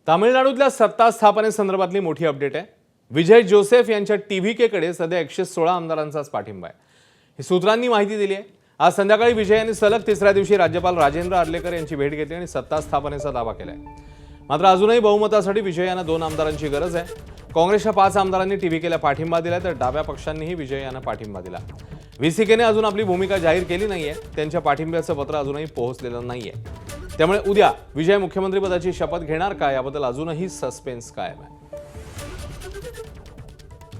तामिळनाडूतल्या सत्ता स्थापनेसंदर्भातली मोठी अपडेट आहे। विजय जोसेफ यांच्या टीव्हीकेकडे सध्या 116 आमदारांचाच पाठिंबा आहे, ही सूत्रांनी माहिती दिली आहे। आज संध्याकाळी विजय यांनी सलग तिसऱ्या दिवशी राज्यपाल राजेंद्र आर्लेकर यांची भेट घेतली आणि सत्ता स्थापनेचा दावा केलाय। मात्र अजूनही बहुमतासाठी विजय यांना 2 आमदारांची गरज आहे। काँग्रेसच्या 5 आमदारांनी टीव्हीकेला पाठिंबा दिला, तर डाव्या पक्षांनीही विजय यांना पाठिंबा दिला। व्हीसीकेने अजून आपली भूमिका जाहीर केली नाहीये, त्यांच्या पाठिंब्याचं पत्र अजूनही पोहोचलेलं नाहीये। त्यामुळे उद्या विजय मुख्यमंत्रीपदाची शपथ घेणार का याबद्दल अजूनही सस्पेन्स कायम आहे।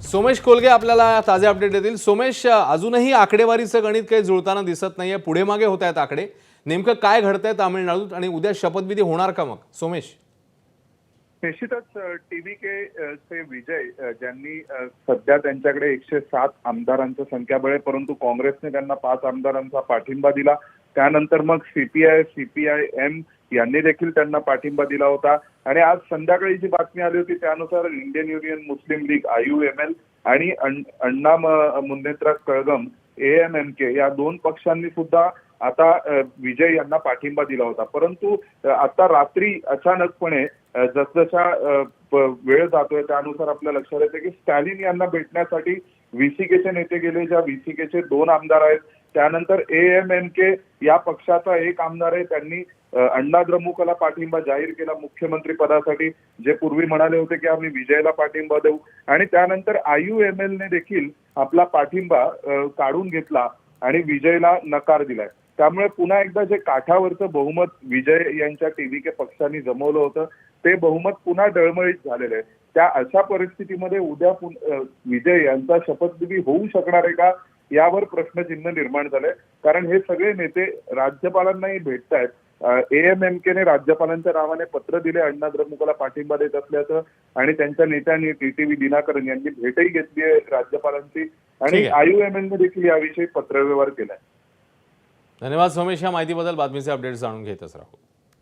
सोमेश कोलगे आपल्याला ताजे अपडेट देतील। सोमेश, अजूनही आकडेवारीचं गणित काही जुळताना दिसत नाहीये, पुढे मागे होत आहेत आकडे। नेमकं काय घडतंय तामिळनाडूत आणि उद्या शपथविधी होणार का मग सोमेश? निश्चितच टीव्हीके चे विजय ज्यांनी सध्या त्यांच्याकडे 107 आमदारांचं संख्याबळ आहे, परंतु काँग्रेसने त्यांना 5 आमदारांचा पाठिंबा दिला। त्यानंतर मग सीपीआयएम यांनी देखील त्यांना पाठिंबा दिला होता आणि आज संध्याकाळी जी बातमी आली होती त्यानुसार इंडियन युनियन मुस्लिम लीग IUML आणि अण्णा मुन्नेत्र कळघम AMMK या 2 पक्षांनी सुद्धा आता विजय यांना पाठिंबा दिला होता। परंतु आता रात्री अचानकपणे जसजसा वेळ जातोय त्यानुसार आपल्या लक्षात येते की स्टॅलिन यांना भेटण्यासाठी व्हीसीकेचे नेते गेले, ज्या व्हीसीकेचे 2 आमदार आहेत। त्यानंतर AMMK या पक्षाचा 1 आमदार आहे, त्यांनी अण्णा द्रमुकला पाठिंबा जाहीर केला मुख्यमंत्री पदासाठी, जे पूर्वी म्हणाले होते की आम्ही विजयला पाठिंबा देऊ। आणि त्यानंतर IUML ने देखील आपला पाठिंबा काढून घेतला आणि विजयला नकार दिलाय। त्यामुळे पुन्हा एकदा जे काठावरचं बहुमत विजय यांच्या टीव्हीके पक्षांनी जमवलं होतं ते बहुमत पुन्हा डळमळीत झालेलं आहे। त्या अशा परिस्थितीमध्ये उद्या विजय यांचा शपथविधी होऊ शकणार आहे का यावर प्रश्नचिन्ह निर्माण झालंय, कारण हे सगळे नेते राज्यपालांनाही भेटतायत। AMMK ने राज्यपालांच्या नावाने पत्र दिले अण्णा द्रमुकला पाठिंबा देत असल्याचं आणि त्यांच्या नेत्यांनी TTV दिनाकरन यांनी भेटही घेतली आहे राज्यपालांची आणि IUML ने देखील याविषयी पत्रव्यवहार केलाय। धन्यवाद सोमेश, या माहितीबद्दल बातमीचे अपडेट्स जाणून घेतच राहू।